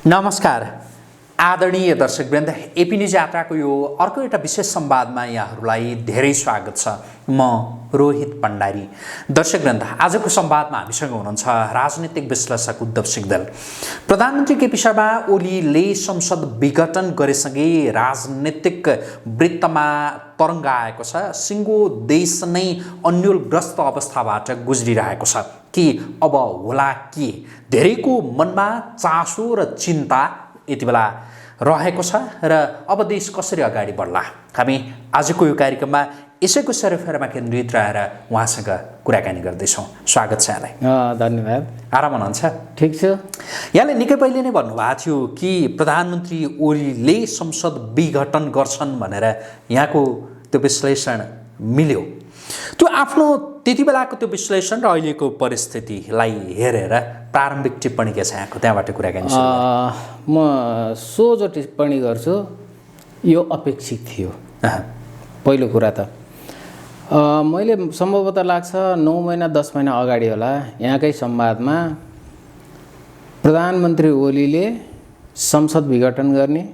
नमस्कार आदरणीय दर्शकवृन्द, AP news यात्राको यो अर्को एउटा विशेष संवादमा यहाँहरूलाई धेरै स्वागत छ। म रोहित भण्डारी। दर्शकवृन्द, आजको संवादमा हामीसँग हुनुहुन्छ राजनीतिक विश्लेषक उद्धव सिग्देल। प्रधानमन्त्री केपी शर्मा ओलीले संसद विघटन गरेसँगै राजनीतिक वृत्तमा तरङ्ग आएको छ। सिङ्गो देश नै अन्योलग्रस्त अवस्थाबाट गुज्रिरहेको छ कि अब होला के? धेरैको मनमा चासो र चिन्ता यति बेला रहेको छ र अब देश कसरी अगाडि बढ्ला? हामी आजको यो कार्यक्रममा यसैको सरफेरमा केन्द्रित रहेर उहाँसँग कुराकानी गर्दैछौँ। स्वागत छ यहाँलाई। धन्यवाद। आराम हुनुहुन्छ? ठिक छु। यहाँले निकै पहिले नै भन्नुभएको थियो कि प्रधानमन्त्री ओलीले संसद विघटन गर्छन् भनेर यहाँको त्यो विश्लेषण मिल्यो। त्यो आफ्नो त्यति बेलाको त्यो विश्लेषण र अहिलेको परिस्थितिलाई हेरेर प्रारम्भिक टिप्पणी के छ यहाँको? त्यहाँबाट कुराकानी सुरु म सोझो टिप्पणी गर्छु, यो अपेक्षित थियो। पहिलो कुरा त मैले सम्भवतः लाग्छ 9 महिना 10 महिना अगाडि होला यहाँकै संवादमा प्रधानमन्त्री ओलीले संसद विघटन गर्ने,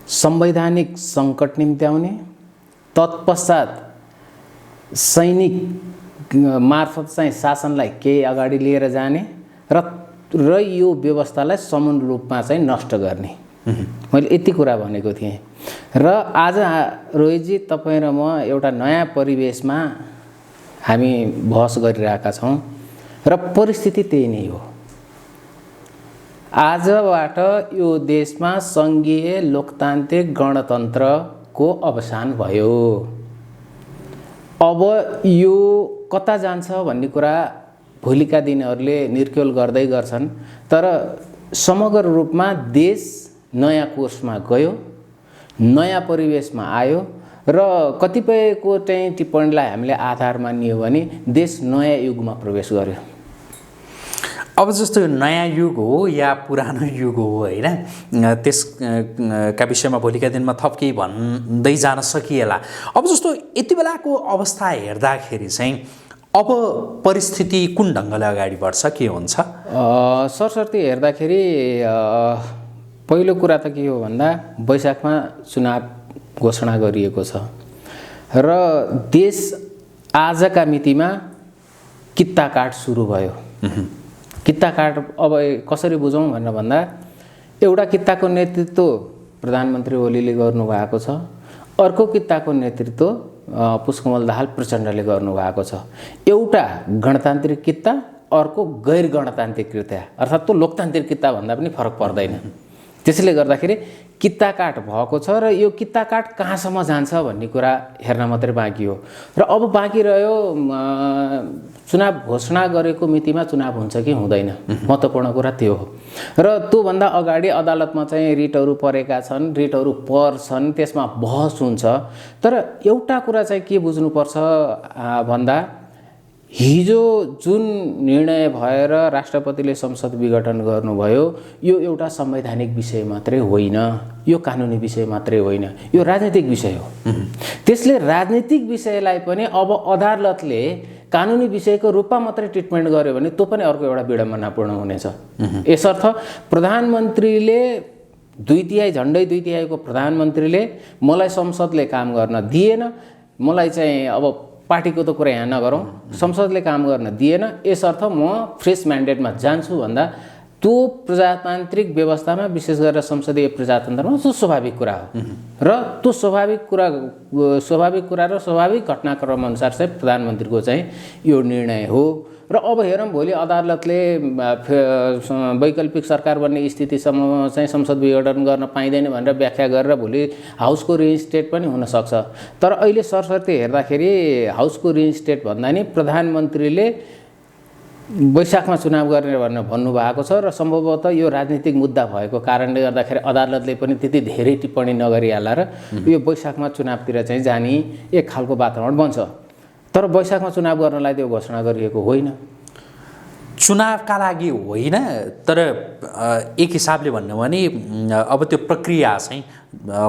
संवैधानिक सङ्कट निम्त्याउने, तत्पश्चात सैनिक मार्फत चाहिँ शासनलाई केही अगाडि लिएर जाने र यो व्यवस्थालाई समूल रूपमा चाहिँ नष्ट गर्ने, मैले यति कुरा भनेको थिएँ। र आज रोहितजी, तपाईँ र म एउटा नयाँ परिवेशमा हामी बहस गरिरहेका छौँ र परिस्थिति त्यही नै हो। आजबाट यो देशमा सङ्घीय लोकतान्त्रिक गणतन्त्रको अवसान भयो। अब यो कता जान्छ भन्ने कुरा भोलिका दिनहरूले निर्क्योल गर्दै गर्छन्, तर समग्र रूपमा देश नयाँ कोर्समा गयो, नयाँ परिवेशमा आयो र कतिपयको चाहिँ टिप्पणीलाई हामीले आधार मानियो भने देश नयाँ युगमा प्रवेश गर्यो। अब जस्तो यो नयाँ युग हो या पुरानो युग हो होइन, त्यसका विषयमा भोलिका दिनमा थप केही भन्दै जान सकिएला। अब जस्तो यति बेलाको अवस्था हेर्दाखेरि चाहिँ अब परिस्थिति कुन ढङ्गले अगाडि बढ्छ, के हुन्छ? सरसर्ती हेर्दाखेरि पहिलो कुरा त के हो भन्दा वैशाखमा चुनाव घोषणा गरिएको छ र देश आजका मितिमा कित्ताकाट सुरु भयो। कित्ताकाट अब कसरी बुझौँ भनेर भन्दा एउटा कित्ताको नेतृत्व प्रधानमन्त्री ओलीले गर्नुभएको छ, अर्को कित्ताको नेतृत्व पुष्पकमल दाहाल प्रचण्डले गर्नुभएको छ। एउटा गणतान्त्रिक कित्ता, अर्को गैर गणतान्त्रिक कित्ता, अर्थात् त्यो लोकतान्त्रिक कित्ता भन्दा पनि फरक पर्दैन। त्यसले गर्दाखेरि कित्ताकाट भएको छ र यो कित्ताकाट कहाँसम्म जान्छ भन्ने कुरा हेर्न मात्रै बाँकी हो। र अब बाँकी रह्यो चुनाव घोषणा गरेको मितिमा चुनाव हुन्छ कि हुँदैन, महत्त्वपूर्ण कुरा त्यो हो। र त्योभन्दा अगाडि अदालतमा चाहिँ रिटहरू परेका छन्, रिटहरू पर्छन्, त्यसमा बहस हुन्छ। तर एउटा कुरा चाहिँ के बुझ्नुपर्छ भन्दा हिजो जुन निर्णय भएर राष्ट्रपतिले संसद विघटन गर्नुभयो, यो एउटा संवैधानिक विषय मात्रै होइन, यो कानुनी विषय मात्रै होइन, यो राजनीतिक विषय हो। त्यसले राजनीतिक विषयलाई पनि अब अदालतले कानुनी विषयको रूपमा मात्रै ट्रिटमेन्ट गर्यो भने त्यो पनि अर्को एउटा विडम्बनापूर्ण हुनेछ। यसर्थ प्रधानमन्त्रीले झन्डै 2/3 को प्रधानमन्त्रीले मलाई संसदले काम गर्न दिएन, मलाई चाहिँ अब पार्टीको त कुरा यहाँ नगरौँ, संसदले काम गर्न दिएन, यसर्थ म फ्रेस म्यान्डेटमा जान्छु भन्दा त्यो प्रजातान्त्रिक व्यवस्थामा, विशेष गरेर संसदीय प्रजातन्त्रमा त्यो स्वाभाविक कुरा हो। र त्यो स्वाभाविक कुरा र स्वाभाविक घटनाक्रम अनुसार चाहिँ प्रधानमन्त्रीको चाहिँ यो निर्णय हो। र अब हेरौँ भोलि अदालतले वैकल्पिक सरकार बन्ने स्थितिसम्म चाहिँ संसद विघटन गर्न पाइँदैन भनेर व्याख्या गरेर भोलि हाउसको रिइन्स्टेट पनि हुनसक्छ। तर अहिले सरसर्ती हेर्दाखेरि हाउसको रिइन्स्टेट भन्दा नि प्रधानमन्त्रीले वैशाखमा चुनाव गर्ने भनेर भन्नुभएको छ र सम्भवतः यो राजनीतिक मुद्दा भएको कारणले गर्दाखेरि अदालतले पनि त्यति धेरै टिप्पणी नगरिहाल्ला र यो वैशाखमा चुनावतिर चाहिँ जाने एक खालको वातावरण बन्छ। तर वैशाखमा चुनाव गर्नलाई त्यो घोषणा गरिएको होइन। चुनावका लागि होइन, तर एक हिसाबले भन्नु भने अब त्यो प्रक्रिया चाहिँ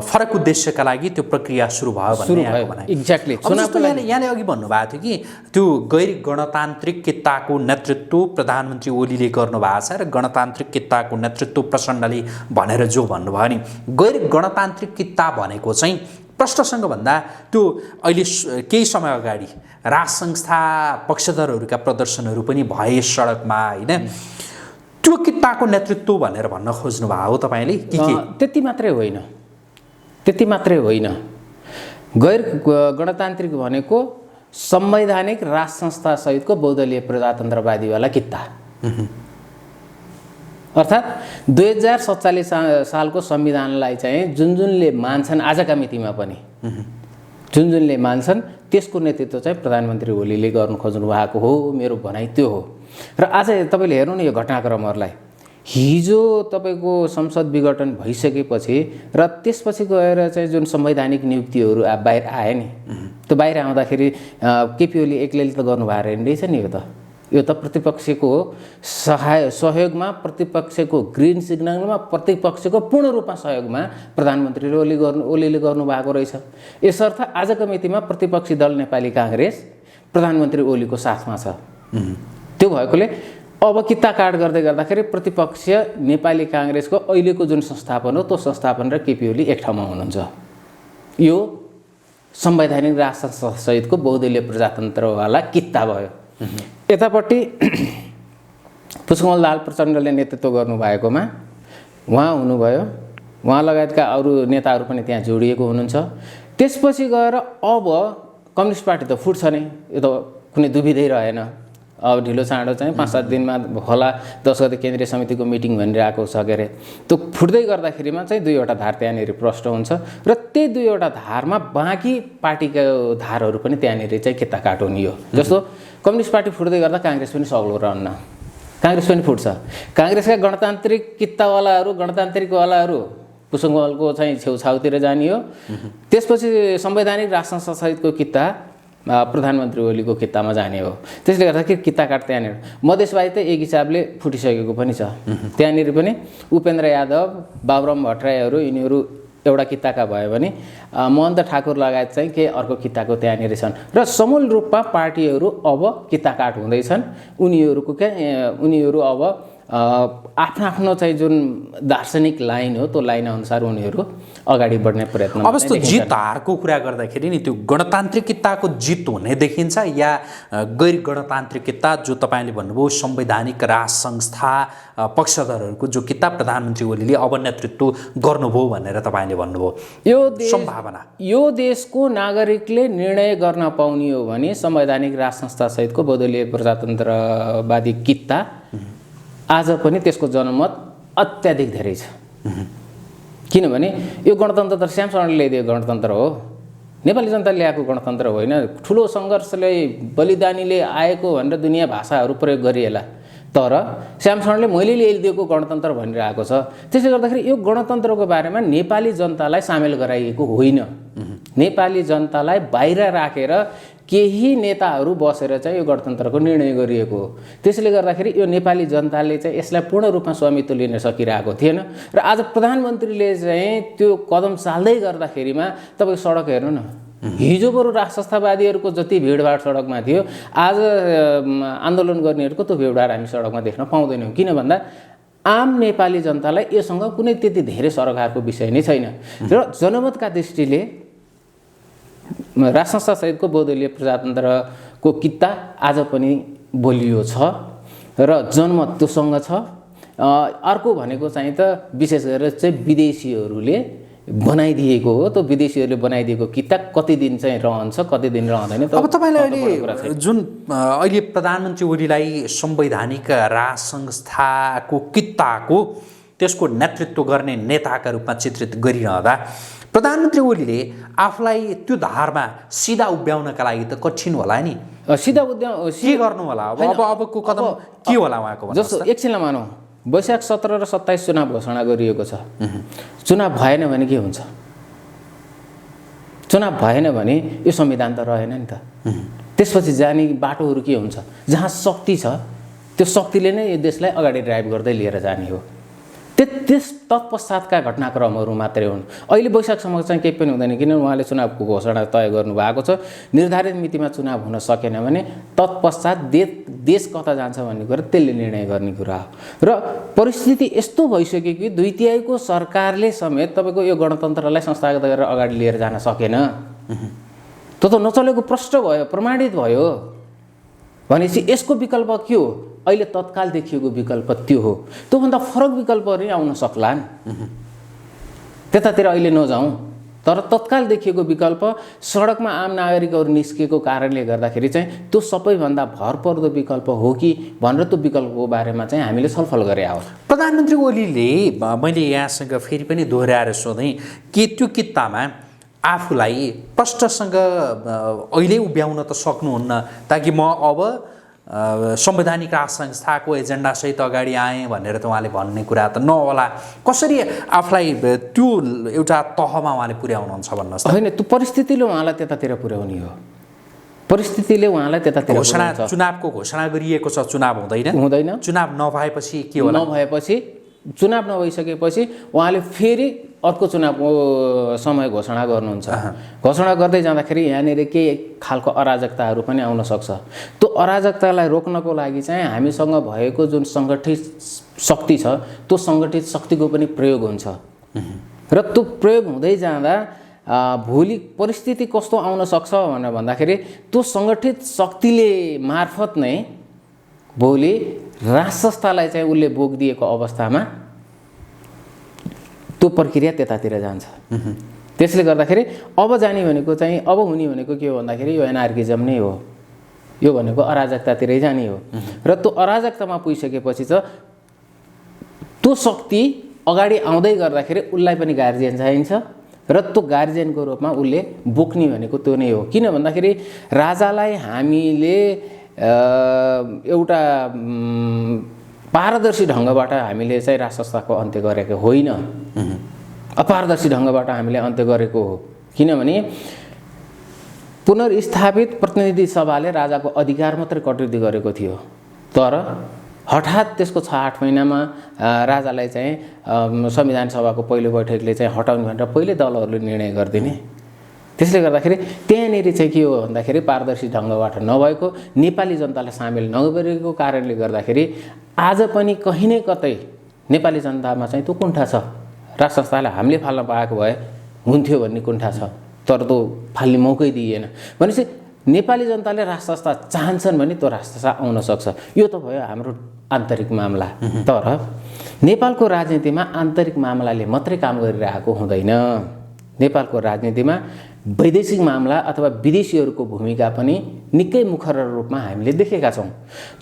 फरक उद्देश्यका लागि त्यो प्रक्रिया सुरु भयो भन्ने यहाँको भनाइ। एक्ज्याक्टली। अब जस्तो यहाँले अघि भन्नुभएको थियो कि त्यो गैर गणतान्त्रिक कित्ताको नेतृत्व प्रधानमन्त्री ओलीले गर्नुभएको छ र गणतान्त्रिक कित्ताको नेतृत्व प्रचण्डले भनेर जो भन्नुभयो नि, गैर गणतान्त्रिक कित्ता भनेको चाहिँ प्रश्नसँग भन्दा त्यो अहिले केही समय अगाडि राज संस्था पक्षधरहरूका प्रदर्शनहरू पनि भए सडकमा होइन, त्यो कित्ताको नेतृत्व भनेर भन्न खोज्नु भएको हो तपाईँले कि के? त्यति मात्रै होइन। गैर गणतान्त्रिक भनेको संवैधानिक राज संस्था सहितको बहुदलीय प्रजातन्त्रवादीवाला कित्ता। अर्थात् 2047 सालको संविधानलाई चाहिँ जुनले मान्छन् आजका मितिमा पनि जुनले मान्छन् त्यसको नेतृत्व चाहिँ प्रधानमन्त्री ओलीले गर्नु खोज्नु भएको हो, मेरो भनाइ त्यो हो। र आज तपाईँले हेर्नु न यो घटनाक्रमहरूलाई, हिजो तपाईँको संसद विघटन भइसकेपछि र त्यसपछि गएर चाहिँ जुन संवैधानिक नियुक्तिहरू बाहिर आए नि, त्यो बाहिर आउँदाखेरि केपी ओली एक्लैले त गर्नुभएको रहेछ नि। यो त प्रतिपक्षको सहयोगमा, प्रतिपक्षको ग्रिन सिग्नलमा, प्रतिपक्षको पूर्ण रूपमा सहयोगमा प्रधानमन्त्री ओलीले गर्नुभएको रहेछ। यसर्थ आजको मितिमा प्रतिपक्षी दल नेपाली काङ्ग्रेस प्रधानमन्त्री ओलीको साथमा छ। त्यो भएकोले अब कित्ता काट गर्दै गर्दाखेरि प्रतिपक्ष नेपाली काङ्ग्रेसको अहिलेको जुन संस्थापन हो त्यो संस्थापन र केपी ओली एक ठाउँमा हुनुहुन्छ। यो संवैधानिक राज संस्थासहितको बहुदलीय प्रजातन्त्रवाला कित्ता भयो। यतापट्टि पुष्पकमल दाहाल प्रचण्डले नेतृत्व गर्नुभएकोमा उहाँ हुनुभयो, उहाँ लगायतका अरू नेताहरू पनि त्यहाँ जोडिएको हुनुहुन्छ। त्यसपछि गएर अब कम्युनिस्ट पार्टी त फुट्छ नै, यो त कुनै दुविधै रहेन। अब ढिलो चाँडो चाहिँ 5-7 दिनमा होला 10 गते केन्द्रीय समितिको मिटिङ भनिरहेको छ के अरे, त्यो फुट्दै गर्दाखेरिमा चाहिँ 2वटा धार त्यहाँनिर प्रष्ट हुन्छ र त्यही 2वटा धारमा बाँकी पार्टीको धारहरू पनि त्यहाँनिर चाहिँ कित्ता काट हुने हो। जस्तो कम्युनिस्ट पार्टी फुट्दै गर्दा काङ्ग्रेस पनि सग्लो रहन्न, काङ्ग्रेस पनि फुट्छ। काङ्ग्रेसका गणतान्त्रिक कित्तावालाहरू, गणतान्त्रिकवालाहरू पुष्पकमलको चाहिँ छेउछाउतिर जाने हो। त्यसपछि संवैधानिक राज संस्थासहितको कित्ता प्रधानमन्त्री ओलीको कित्तामा जाने हो। त्यसले गर्दाखेरि कित्ता काट त्यहाँनिर मधेसबारी त एक हिसाबले फुटिसकेको पनि छ। त्यहाँनिर पनि उपेन्द्र यादव, बाबुराम भट्टराईहरू यिनीहरू एउटा कित्ताका भयो भने महन्त ठाकुर लगायत चाहिँ केही अर्को कित्ताको त्यहाँनिर छन् र समूल रूपमा पार्टीहरू अब कित्ता काट हुँदैछन्। उनीहरू अब आफ्नो आफ्नो चाहिँ जुन दार्शनिक लाइन हो त्यो लाइन अनुसार उनीहरू अगाडि बढ्ने प्रयत्न। अब यस्तो जित हारको कुरा गर्दाखेरि नि त्यो गणतान्त्रिक कित्ताको जित हुने देखिन्छ या गैर गणतान्त्रिक कित्ता जो तपाईँले भन्नुभयो संवैधानिक राज संस्था पक्षधरहरूको जो कित्ता प्रधानमन्त्री ओलीले अब नेतृत्व गर्नुभयो भनेर तपाईँले भन्नुभयो, यो सम्भावना यो देशको नागरिकले निर्णय गर्न पाउने हो भने संवैधानिक राज संस्थासहितको बहुदलीय प्रजातन्त्रवादी कित्ता आज पनि त्यसको जनमत अत्याधिक धेरै छ। किनभने यो गणतन्त्र त श्याम शरणले ल्याइदिएको गणतन्त्र हो, नेपाली जनताले ल्याएको गणतन्त्र होइन। ठुलो सङ्घर्षले बलिदानीले आएको भनेर दुनियाँ भाषाहरू प्रयोग गरिएला, तर श्याम शरणले मैले ल्याइदिएको गणतन्त्र भनिरहेको छ। त्यसले गर्दाखेरि यो गणतन्त्रको बारेमा नेपाली जनतालाई सामेल गराइएको होइन। नेपाली जनतालाई बाहिर राखेर केही नेताहरू बसेर चाहिँ यो गणतन्त्रको निर्णय गरिएको हो। त्यसले गर्दाखेरि यो नेपाली जनताले चाहिँ यसलाई पूर्ण रूपमा स्वामित्व लिन सकिरहेको थिएन र आज प्रधानमन्त्रीले चाहिँ त्यो कदम चाल्दै गर्दाखेरिमा तपाईँ सडक हेर्नु न, हिजो बरु राज संस्थावादीहरूको जति भिडभाड सडकमा थियो आज आन्दोलन गर्नेहरूको त्यो भिडभाड हामी सडकमा देख्न पाउँदैनौँ। किन भन्दा आम नेपाली जनतालाई योसँग कुनै त्यति धेरै सरोकारको विषय नै छैन र जनमतका दृष्टिले राज संस्थासहितको बहुदलीय प्रजातन्त्रको कित्ता आज पनि बलियो छ र जनमत त्योसँग छ। अर्को भनेको चाहिँ त विशेष गरेर चाहिँ विदेशीहरूले बनाइदिएको हो। त्यो विदेशीहरूले बनाइदिएको कित्ता कति दिन चाहिँ रहन्छ, कति दिन रहँदैन। अब तपाईँलाई अहिले जुन अहिले प्रधानमन्त्री ओलीलाई संवैधानिक राज संस्थाको कित्ताको त्यसको नेतृत्व गर्ने नेताका रूपमा चित्रित गरिरहँदा प्रधानमन्त्री ओलीले आफूलाई त्यो धारमा सिधा उभ्याउनका लागि त कठिन होला नि। सिधा के गर्नु होला अबको कदम के होला उहाँको? जस्तो एकछिनलाई मानौँ वैशाख 17 र 27 चुनाव घोषणा गरिएको छ। चुनाव भएन भने के हुन्छ? चुनाव भएन भने यो संविधान त रहेन नि त। त्यसपछि जाने बाटोहरू के हुन्छ? जहाँ शक्ति छ त्यो शक्तिले नै यो देशलाई अगाडि ड्राइभ गर्दै लिएर जाने हो। त्यस तत्पश्चातका घटनाक्रमहरू मात्रै हुन्। अहिले वैशाखसम्म चाहिँ केही पनि हुँदैन, किनभने उहाँले चुनावको घोषणा तय गर्नुभएको छ। निर्धारित मितिमा चुनाव हुन सकेन भने तत्पश्चात देश कता जान्छ भन्ने कुरा त्यसले निर्णय गर्ने कुरा हो। र परिस्थिति यस्तो भइसक्यो कि 2/3 सरकारले समेत तपाईँको यो गणतन्त्रलाई संस्थागत गरेर अगाडि लिएर जान सकेन। त्यो त नचलेको प्रष्ट भयो, प्रमाणित भयो। भनेपछि यसको विकल्प के हो? अहिले तत्काल देखिएको विकल्प त्यो हो। त्योभन्दा फरक विकल्पहरू आउन सक्लान्, त्यतातिर अहिले नजाउँ। तर तत्काल देखिएको विकल्प सडकमा आम नागरिकहरू निस्किएको कारणले गर्दाखेरि चाहिँ त्यो सबैभन्दा भरपर्दो विकल्प हो कि भनेर त्यो विकल्पको बारेमा चाहिँ हामीले छलफल गरे हो। प्रधानमन्त्री ओलीले मैले यहाँसँग फेरि पनि दोहोऱ्याएर सोधेँ कि त्यो कितामा आफूलाई प्रष्टसँग अहिले उभ्याउन त सक्नुहुन्न, ताकि म अब संवैधानिक राज संस्थाको एजेन्डासहित अगाडि आएँ भनेर त उहाँले भन्ने कुरा त नहोला। कसरी आफूलाई त्यो एउटा तहमा उहाँले पुर्याउनुहुन्छ भन्नुहोस् त। होइन, त्यो परिस्थितिले उहाँलाई त्यतातिर पुर्याउने हो। परिस्थितिले उहाँलाई त्यतातिर चुनावको घोषणा गरिएको छ, चुनाव हुँदैन। चुनाव नभएपछि के होला? नभएपछि चुनाव नभइसकेपछि उहाँले फेरि अर्को चुनावको समय घोषणा गर्नुहुन्छ। घोषणा गर्दै जाँदाखेरि यहाँनिर केही खालको अराजकताहरू पनि आउन सक्छ। त्यो अराजकतालाई रोक्नको लागि चाहिँ हामीसँग भएको जुन सङ्गठित शक्ति छ त्यो सङ्गठित शक्तिको पनि प्रयोग हुन्छ। र त्यो प्रयोग हुँदै जाँदा भोलि परिस्थिति कस्तो आउन सक्छ भनेर भन्दाखेरि त्यो सङ्गठित शक्तिले मार्फत नै भोलि राज संस्थालाई चाहिँ उसले बोक दिएको अवस्थामा त्यो प्रक्रिया त्यतातिर जान्छ। त्यसले गर्दाखेरि अब जाने भनेको चाहिँ अब हुने भनेको के हो भन्दाखेरि यो एनार्किजम नै हो। यो भनेको अराजकतातिरै जाने हो। र त्यो अराजकतामा पुगिसकेपछि चाहिँ त्यो शक्ति अगाडि आउँदै गर्दाखेरि उसलाई पनि गार्जियन चाहिन्छ र त्यो गार्जियनको रूपमा उसले बोक्ने भनेको त्यो नै हो। किन भन्दाखेरि राजालाई हामीले एउटा पारदर्शी ढङ्गबाट हामीले चाहिँ राज संस्थाको अन्त्य गरेको होइन, अपारदर्शी ढङ्गबाट हामीले अन्त्य गरेको हो। किनभने पुनर्स्थापित प्रतिनिधि सभाले राजाको अधिकार मात्रै कटौती गरेको थियो, तर हठात त्यसको 6-8 महिनामा राजालाई चाहिँ संविधान सभाको पहिलो बैठकले चाहिँ हटाउने भनेर पहिले दलहरूले निर्णय गरिदिने। त्यसले गर्दाखेरि त्यहाँनिर चाहिँ के हो भन्दाखेरि पारदर्शी ढङ्गबाट नभएको, नेपाली जनतालाई सामेल नगरेको कारणले गर्दाखेरि आज पनि कहीँ न कतै नेपाली जनतामा चाहिँ त्यो कुण्ठा छ। राज संस्थालाई हामीले फाल्न पाएको भए हुन्थ्यो भन्ने कुण्ठा छ, तर त्यो फाल्ने मौकै दिइएन। भनेपछि नेपाली जनताले राज संस्था चाहन्छन् भने त्यो राज संस्था आउन सक्छ। यो त भयो हाम्रो आन्तरिक मामला। तर नेपालको राजनीतिमा आन्तरिक मामलाले मात्रै काम गरिरहेको हुँदैन। नेपालको राजनीतिमा वैदेशिक मामला अथवा विदेशीहरूको भूमिका पनि निकै मुखर रूपमा हामीले देखेका छौँ,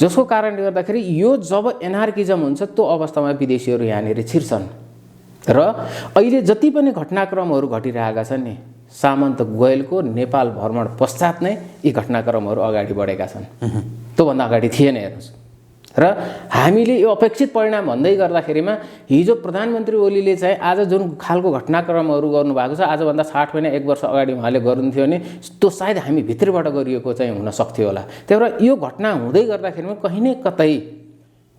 जसको कारणले गर्दाखेरि यो जब एनार्किजम हुन्छ त्यो अवस्थामा विदेशीहरू यहाँनिर छिर्छन्। र अहिले जति पनि घटनाक्रमहरू घटिरहेका छन् नि, सामन्त गोयलको नेपाल भ्रमण पश्चात नै यी घटनाक्रमहरू अगाडि बढेका छन्। त्योभन्दा अगाडि थिएन हेर्नुहोस्। र हामीले यो अपेक्षित परिणाम भन्दै गर्दाखेरिमा हिजो प्रधानमन्त्री ओलीले चाहिँ आज जुन खालको घटनाक्रमहरू गर्नुभएको छ, आजभन्दा 60 महिना 1 वर्ष अगाडि उहाँले गर्नुहुन्थ्यो भने त्यो सायद हामी भित्रबाट गरिएको चाहिँ हुन सक्थ्यो होला। त्यही भएर यो घटना हुँदै गर्दाखेरिमा कहीँ न कतै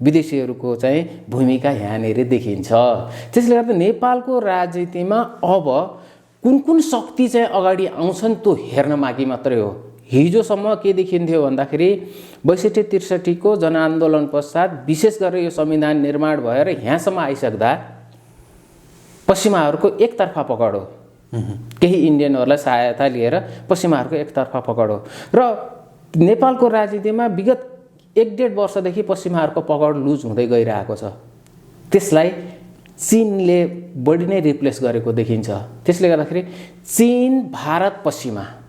विदेशीहरूको चाहिँ भूमिका यहाँनिर देखिन्छ। त्यसले गर्दा नेपालको राजनीतिमा अब कुन कुन शक्ति चाहिँ अगाडि आउँछन् त्यो हेर्न बाँकी मात्रै हो। हिजोसम्म के देखिन्थ्यो भन्दाखेरि 62-63 को जनआन्दोलन पश्चात विशेष गरेर यो संविधान निर्माण भएर यहाँसम्म आइसक्दा पश्चिमाहरूको एकतर्फा पकड हो। केही इन्डियनहरूलाई सहायता लिएर पश्चिमाहरूको एकतर्फा पकड हो। र नेपालको राजनीतिमा विगत 1-1.5 वर्षदेखि पश्चिमाहरूको पकड लुज हुँदै गइरहेको छ। त्यसलाई चीनले बढी नै रिप्लेस गरेको देखिन्छ। त्यसले गर्दाखेरि चीन, भारत, पश्चिमा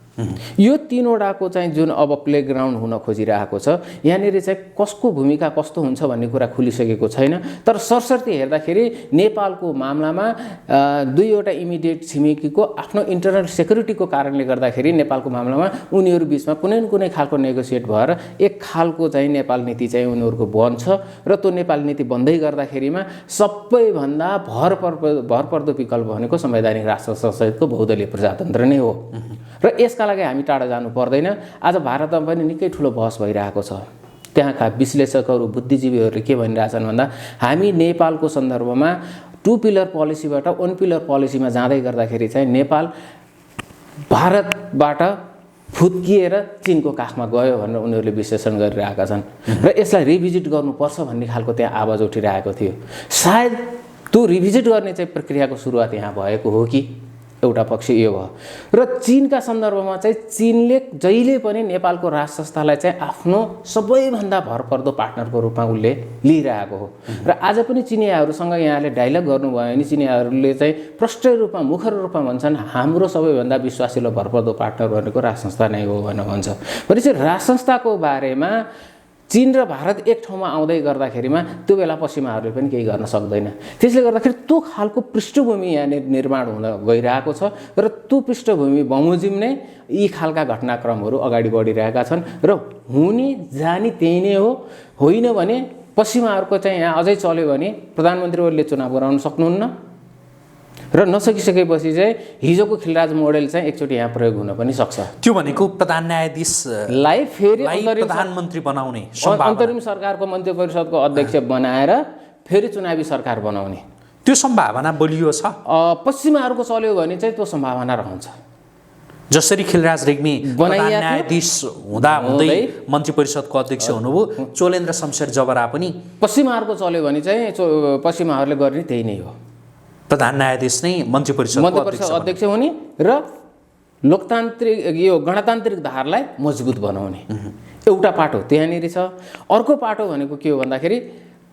यो तीनवटाको चाहिँ जुन अब प्लेग्राउन्ड हुन खोजिरहेको छ, यहाँनिर चाहिँ कसको भूमिका कस्तो हुन्छ भन्ने कुरा खुलिसकेको छैन। तर सरसर्ती हेर्दाखेरि नेपालको मामलामा दुईवटा इमिडिएट छिमेकीको आफ्नो इन्टरनल सेक्युरिटीको कारणले गर्दाखेरि नेपालको मामलामा उनीहरू बिचमा कुनै न कुनै खालको नेगोसिएट भएर एक खालको चाहिँ नेपाल नीति चाहिँ उनीहरूको बन्छ। र त्यो नेपाल नीति बन्दै गर्दाखेरिमा सबैभन्दा भरपर्दो विकल्प भनेको संवैधानिक राष्ट्र संसदको बहुदलीय प्रजातन्त्र नै हो। र यसका लागि हामी टाढा जानु पर्दैन। आज भारतमा पनि निकै ठुलो बहस भइरहेको छ। त्यहाँका विश्लेषकहरू बुद्धिजीवीहरूले के भनिरहेछन् भन्दा हामी नेपालको सन्दर्भमा 2 पिलर पोलिसीबाट 1 पिलर पोलिसीमा जाँदै गर्दाखेरि चाहिँ नेपाल भारतबाट फुत्किएर चीनको काखमा गयो भनेर उनीहरूले विश्लेषण गरिरहेका छन् र यसलाई रिभिजिट गर्नुपर्छ भन्ने खालको त्यहाँ आवाज उठिरहेको थियो। सायद त्यो रिभिजिट गर्ने चाहिँ प्रक्रियाको सुरुवात यहाँ भएको हो कि एउटा पक्ष यो भयो र चीनका सन्दर्भमा चाहिँ चीनले जहिले पनि नेपालको राज संस्थालाई चाहिँ आफ्नो सबैभन्दा भरपर्दो पार्टनरको रूपमा उसले लिइरहेको हो र आज पनि चिनियाहरूसँग यहाँले डायलग गर्नुभयो भने चिनियाहरूले चाहिँ प्रष्ट रूपमा मुखर रूपमा भन्छन् हाम्रो सबैभन्दा विश्वासिलो भरपर्दो पार्टनर भनेको राज संस्था नै हो भनेर भन्छ। भनेपछि राज संस्थाको बारेमा चीन र भारत एक ठाउँमा आउँदै गर्दाखेरिमा त्यो बेला पश्चिमाहरूले पनि केही गर्न सक्दैन। त्यसले गर्दाखेरि त्यो खालको पृष्ठभूमि यहाँनिर निर्माण हुन गइरहेको छ र त्यो पृष्ठभूमि बमोजिम नै यी खालका घटनाक्रमहरू अगाडि बढिरहेका छन् र हुने जाने त्यही नै हो। होइन भने पश्चिमाहरूको चाहिँ यहाँ अझै चल्यो भने प्रधानमन्त्री ओलीले चुनाव गराउन सक्नुहुन्न र नसकिसकेपछि चाहिँ हिजोको खिलराज मोडेल चाहिँ एकचोटि यहाँ प्रयोग हुन पनि सक्छ। त्यो भनेको प्रधान न्यायाधीशलाई फेरि प्रधानमन्त्री बनाउने सम्भावना, अन्तरिम सरकारको मन्त्री परिषदको अध्यक्ष बनाएर फेरि चुनावी सरकार बनाउने त्यो सम्भावना बलियो छ। पश्चिमाहरूको चल्यो भने चाहिँ त्यो सम्भावना रहन्छ। जसरी खिलराज रेग्मी प्रधान न्यायाधीश हुँदा हुँदै मन्त्री परिषदको अध्यक्ष हुनुभयो, चोलेन्द्र शमशेर जबरा पनि पश्चिमाहरूको चल्यो भने चाहिँ पश्चिमाहरूले गर्ने त्यही नै हो, प्रधान न्यायाधीश नै मन्त्री परिषद अध्यक्ष हुने र लोकतान्त्रिक यो गणतान्त्रिक धारलाई मजबुत बनाउने एउटा पाटो त्यहाँनिर छ। अर्को पाटो भनेको के हो भन्दाखेरि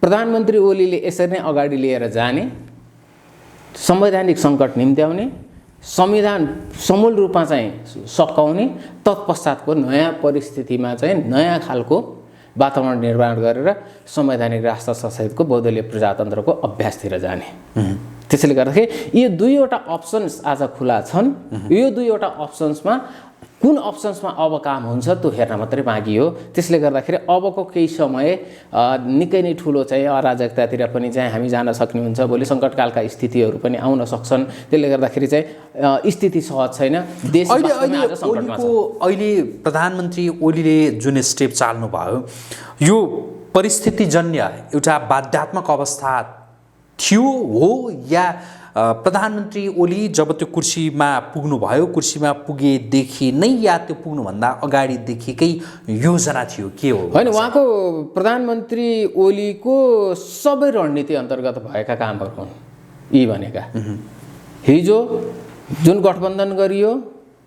प्रधानमन्त्री ओलीले यसरी नै अगाडि लिएर जाने, संवैधानिक सङ्कट निम्त्याउने, संविधान समूल रूपमा चाहिँ सकाउने, तत्पश्चातको नयाँ परिस्थितिमा चाहिँ नयाँ खालको वातावरण निर्माण गरेर संवैधानिक राष्ट्र सहितको बहुदलीय प्रजातन्त्रको अभ्यासतिर जाने। त्यसैले गर्दाखेरि यो दुईवटा अप्सन्स आज खुला छन्। यो दुईवटा अप्सन्समा कुन अप्सन्समा अब काम हुन्छ त्यो हेर्न मात्रै बाँकी हो। त्यसले गर्दाखेरि अबको केही समय निकै नै ठुलो चाहिँ अराजकतातिर पनि चाहिँ हामी जान सक्ने हुन्छ। भोलि सङ्कटकालका स्थितिहरू पनि आउन सक्छन्। त्यसले गर्दाखेरि चाहिँ स्थिति सहज छैन। देश अहिले प्रधानमन्त्री ओलीले जुन स्टेप चाल्नुभयो यो परिस्थितिजन्य एउटा बाध्यात्मक अवस्था थियो हो या प्रधानमन्त्री ओली जब त्यो कुर्सीमा पुग्नुभयो, कुर्सीमा पुगेदेखि नै या त्यो पुग्नुभन्दा अगाडिदेखिकै योजना थियो के हो? होइन, उहाँको प्रधानमन्त्री ओलीको सबै रणनीति अन्तर्गत भएका कामहरू हुन् यी भनेका। हिजो जुन गठबन्धन गरियो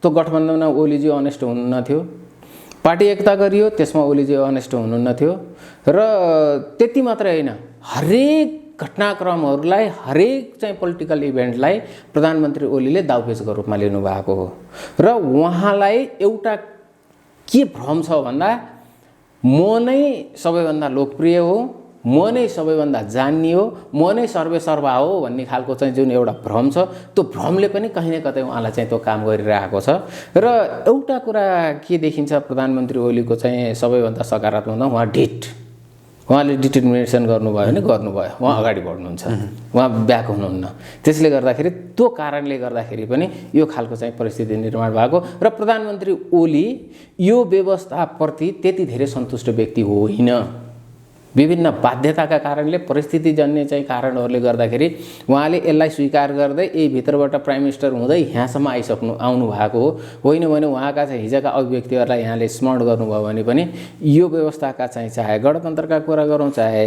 त्यो गठबन्धनमा ओलीजी अनेस्ट हुनुहुन्न थियो, पार्टी एकता गरियो त्यसमा ओलीजी अनेस्ट हुनुहुन्न थियो र त्यति मात्रै होइन, हरेक घटनाक्रमहरूलाई हरेक चाहिँ पोलिटिकल इभेन्टलाई प्रधानमन्त्री ओलीले दाउपेचको रूपमा लिनुभएको हो र उहाँलाई एउटा के भ्रम छ भन्दा म नै सबैभन्दा लोकप्रिय हो, म नै सबैभन्दा जान्ने हो, म नै सर्वेसर्वा हो भन्ने खालको चाहिँ जुन एउटा भ्रम छ त्यो भ्रमले पनि कहीँ न कतै उहाँलाई चाहिँ त्यो काम गरिरहेको छ। र एउटा कुरा के देखिन्छ प्रधानमन्त्री ओलीको चाहिँ सबैभन्दा सकारात्मक उहाँ उहाँले डिटर्मिनेसन गर्नुभयो भने गर्नुभयो, उहाँ अगाडि बढ्नुहुन्छ, उहाँ ब्याक हुनुहुन्न। त्यसले गर्दाखेरि त्यो कारणले गर्दाखेरि पनि यो खालको चाहिँ परिस्थिति निर्माण भएको र प्रधानमन्त्री ओली यो व्यवस्थाप्रति त्यति धेरै सन्तुष्ट व्यक्ति होइन। विभिन्न बाध्यताका कारणले परिस्थितिजन्य चाहिँ कारणहरूले गर्दाखेरि उहाँले यसलाई स्वीकार गर्दै यही भित्रबाट प्राइम मिनिस्टर हुँदै यहाँसम्म आउनु भएको हो। होइन भने उहाँका चाहिँ हिजोका अभिव्यक्तिहरूलाई यहाँले स्मरण गर्नुभयो भने पनि यो व्यवस्थाका चाहिँ चाहे गणतन्त्रका कुरा गरौँ चाहे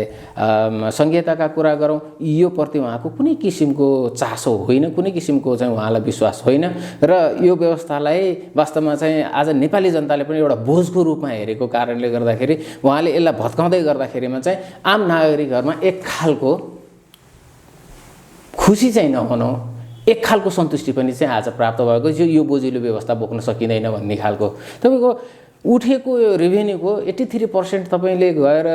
सङ्घीयताका कुरा गरौँ यो प्रति उहाँको कुनै किसिमको चासो होइन, कुनै किसिमको चाहिँ उहाँलाई विश्वास होइन र यो व्यवस्थालाई वास्तवमा चाहिँ आज नेपाली जनताले पनि एउटा बोझको रूपमा हेरेको कारणले गर्दाखेरि उहाँले यसलाई भत्काउँदै गर्दाखेरि चाहिँ आम नागरिकहरुमा एक खालको खुसी चाहिँ नहुनु, एक खालको सन्तुष्टि पनि चाहिँ आज प्राप्त भएको यो बोझिलो व्यवस्था बोक्न सकिँदैन भन्ने खालको। तपाईको उठेको रेभेन्यूको 83% तपाईले गएर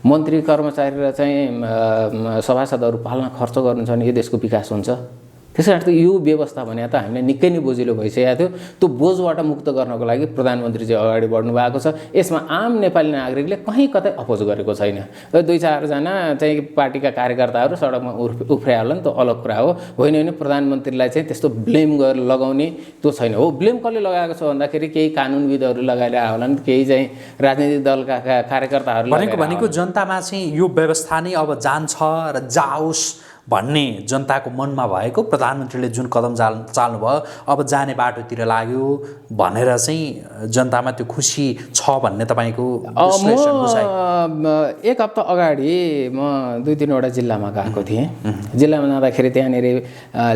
मन्त्री कर्मचारी र चाहिँ सभासदहरु पाल्न खर्च गर्नुहुन्छ भने यो देशको विकास हुन्छ? त्यसै कारण यो व्यवस्था भने त हामीलाई निकै नै बोजिलो भइसकेको थियो। त्यो बोझबाट मुक्त गर्नको लागि प्रधानमन्त्री चाहिँ अगाडि बढ्नु भएको छ। यसमा आम नेपाली नागरिकले कहीँ कतै अपोज गरेको छैन। दुई चारजना चाहिँ पार्टीका कार्यकर्ताहरू सडकमा उफ्रिया होला नि, त अलग कुरा हो। होइन प्रधानमन्त्रीलाई चाहिँ त्यस्तो ब्लेम लगाउने त्यो छैन। हो ब्लेम कसले लगाएको छ भन्दाखेरि केही कानुनविदहरू लगाएर होला नि, केही चाहिँ राजनीतिक दलका कार्यकर्ताहरू भनेको जनतामा चाहिँ यो व्यवस्था नै अब जान्छ र जाओस् भन्ने जनताको मनमा भएको, प्रधानमन्त्रीले जुन कदम चाल्नुभयो अब जाने बाटोतिर लाग्यो भनेर चाहिँ जनतामा त्यो खुसी छ भन्ने तपाईँको विश्लेषण बुझाइ? एक हप्ता अगाडि म 2-3वटा जिल्लामा गएको थिएँ। जिल्लामा जाँदाखेरि त्यहाँनिर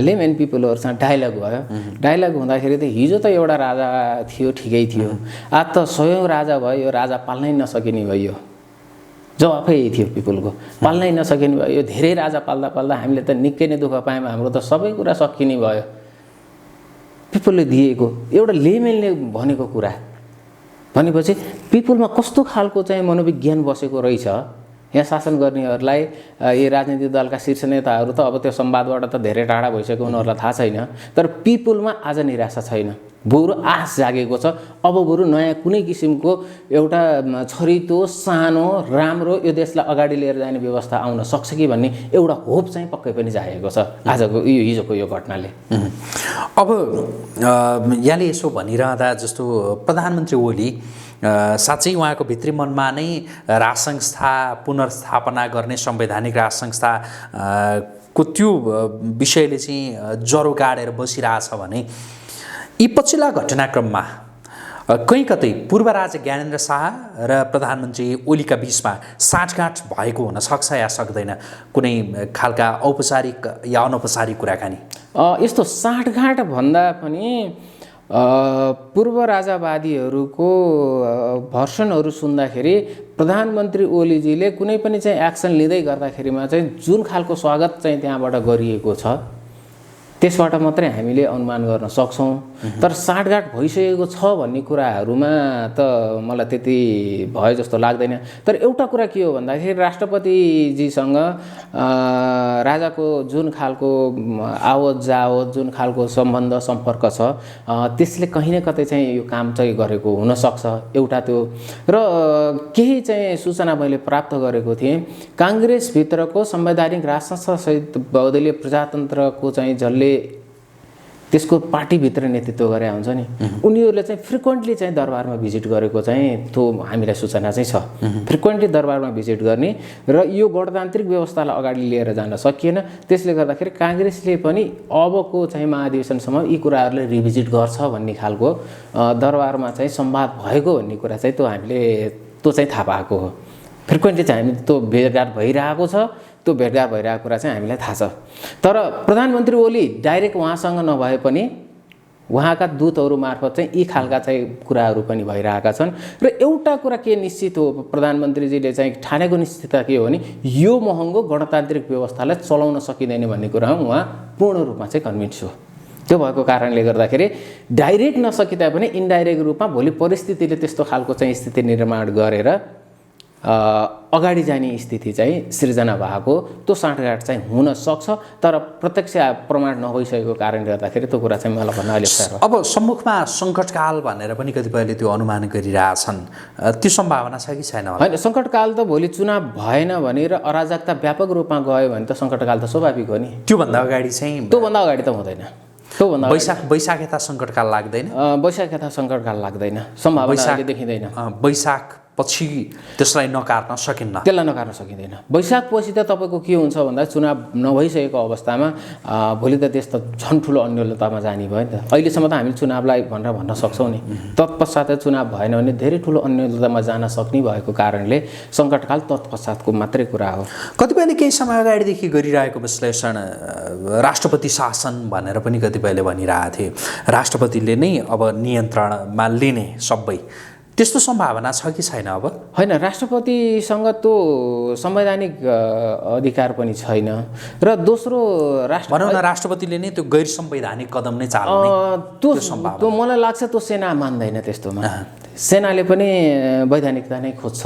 लेम एन्ड पिपलहरूसँग डायलग भयो। डायलग हुँदाखेरि त हिजो त एउटा राजा थियो, ठिकै थियो। आज त 100औं राजा भयो, यो राजा पाल्नै नसकिने भयो। जवाफै यही थियो पिपुलको, पाल्नै नसकिने भयो। यो धेरै राजा पाल्दा पाल्दा हामीले त निकै नै दुःख पायौँ, हाम्रो त सबै कुरा सकिने भयो। पिपुलले दिएको एउटा लेमेनले भनेको कुरा भनेपछि पिपुलमा कस्तो खालको चाहिँ मनोविज्ञान बसेको रहेछ। यहाँ शासन गर्नेहरूलाई यी राजनीतिक दलका शीर्ष नेताहरू त अब त्यो संवादबाट त धेरै टाढा भइसक्यो, उनीहरूलाई थाहा छैन। तर पिपुलमा आज निराशा छैन, बरु आश जागेको छ। अब बरु नयाँ कुनै किसिमको एउटा छरितो सानो राम्रो यो देशलाई अगाडि लिएर जाने व्यवस्था आउन सक्छ कि भन्ने एउटा होप चाहिँ पक्कै पनि जागेको छ आजको यो हिजोको यो घटनाले। अब यहाँले यसो भनिरहँदा जस्तो प्रधानमन्त्री ओली साँच्चै उहाँको भित्री मनमा नै राज संस्था पुनर्स्थापना गर्ने, संवैधानिक राज संस्था को त्यो विषयले चाहिँ जरो गाडेर बसिरहेछ भने यी पछिल्ला घटनाक्रममा कहीँ कतै पूर्व राजा ज्ञानेन्द्र शाह र प्रधानमन्त्री ओलीका बीचमा साँठगाँठ भएको हुन सक्छ या सक्दैन? कुनै खालका औपचारिक या अनौपचारिक कुराकानी? यस्तो साँठगाँठ भन्दा पनि पूर्व राजावादीहरूको भर्सनहरू सुन्दाखेरि प्रधानमन्त्री ओलीजीले कुनै पनि चाहिँ एक्सन लिँदै गर्दाखेरिमा चाहिँ जुन खालको स्वागत चाहिँ त्यहाँबाट गरिएको छ त्यसबाट मात्रै हामीले अनुमान गर्न सक्छौँ। तर साँठगाँठ भइसकेको छ भन्ने कुराहरूमा त मलाई त्यति भयो जस्तो लाग्दैन। तर एउटा कुरा के हो भन्दाखेरि राष्ट्रपतिजीसँग राजाको जुन खालको आवत जावत, जुन खालको सम्बन्ध सम्पर्क छ त्यसले कहीँ न कतै चाहिँ यो काम चाहिँ गरेको हुनसक्छ। एउटा त्यो र केही चाहिँ सूचना मैले प्राप्त गरेको थिएँ, काङ्ग्रेसभित्रको संवैधानिक राज संस्थासहित बहुदलीय प्रजातन्त्रको चाहिँ जसले त्यसको पार्टीभित्र नेतृत्व गरे हुन्छ नि, उनीहरूले चाहिँ फ्रिक्वेन्टली चाहिँ दरबारमा भिजिट गरेको चाहिँ त्यो हामीलाई सूचना चाहिँ छ। फ्रिक्वेन्टली दरबारमा भिजिट गर्ने र यो गणतान्त्रिक व्यवस्थालाई अगाडि लिएर जान सकिएन। त्यसले गर्दाखेरि काङ्ग्रेसले पनि अबको चाहिँ महाधिवेशनसम्म यी कुराहरूलाई रिभिजिट गर्छ भन्ने खालको दरबारमा चाहिँ संवाद भएको भन्ने कुरा चाहिँ त्यो हामीले त्यो चाहिँ थाहा पाएको हो। फ्रिक्वेन्टली चाहिँ हामी त्यो भेटघाट भइरहेको छ, त्यो भेटघाट भइरहेको कुरा चाहिँ हामीलाई थाहा छ। तर प्रधानमन्त्री ओली डाइरेक्ट उहाँसँग नभए पनि उहाँका दूतहरू मार्फत चाहिँ यी खालका चाहिँ कुराहरू पनि भइरहेका छन्। र एउटा कुरा के निश्चित हो, प्रधानमन्त्रीजीले चाहिँ ठानेको निश्चितता के हो भने यो महँगो गणतान्त्रिक व्यवस्थालाई चलाउन सकिँदैन भन्ने कुरामा उहाँ पूर्ण रूपमा चाहिँ कन्भिन्स हो। त्यो भएको कारणले गर्दाखेरि डाइरेक्ट नसकिँदा पनि इन्डाइरेक्ट रूपमा भोलि परिस्थितिले त्यस्तो खालको चाहिँ स्थिति निर्माण गरेर अगाडि जाने स्थिति चाहिँ सिर्जना भएको त्यो साँठगाँठ चाहिँ हुन सक्छ। तर प्रत्यक्ष प्रमाण नभइसकेको कारणले गर्दाखेरि त्यो कुरा चाहिँ मलाई भन्न अलिक साह्रो। अब सम्मुखमा सङ्कटकाल भनेर पनि कतिपयले त्यो अनुमान गरिरहेछन्, त्यो सम्भावना छ कि छैन? होइन, सङ्कटकाल त भोलि चुनाव भएन भने र अराजकता व्यापक रूपमा गयो भने त सङ्कटकाल त स्वाभाविक हो नि। त्योभन्दा अगाडि चाहिँ त्योभन्दा अगाडि त हुँदैन। वैशाख यता सङ्कटकाल लाग्दैन? वैशाख यता सङ्कटकाल लाग्दैन, सम्भावना देखिँदैन। वैशाख पछि त्यसलाई नकार्न सकिन्न, त्यसलाई नकार्न सकिँदैन। वैशाख पछि त तपाईँको के हुन्छ भन्दा चुनाव नभइसकेको अवस्थामा भोलि त देश त झन् ठुलो अन्यलतामा जाने भयो नि त। अहिलेसम्म त हामी चुनावलाई भनेर भन्न सक्छौँ नि, तत्पश्चात चुनाव भएन भने धेरै ठुलो अन्यलतामा जान सक्ने भएको कारणले सङ्कटकाल तत्पश्चातको मात्रै कुरा हो। कतिपयले केही समय अगाडिदेखि गरिरहेको विश्लेषण राष्ट्रपति शासन भनेर पनि कतिपयले भनिरहेको थिए, राष्ट्रपतिले नै अब नियन्त्रणमा लिने सबै, त्यस्तो सम्भावना छ कि छैन? अब होइन, राष्ट्रपतिसँग त्यो संवैधानिक अधिकार पनि छैन। र दोस्रो भनौँ न राष्ट्रपतिले नै त्यो गैर संवैधानिक कदम नै चाल्ने त्यो मलाई लाग्छ त्यो सेना मान्दैन त्यस्तोमा। सेनाले पनि वैधानिकता नै खोज्छ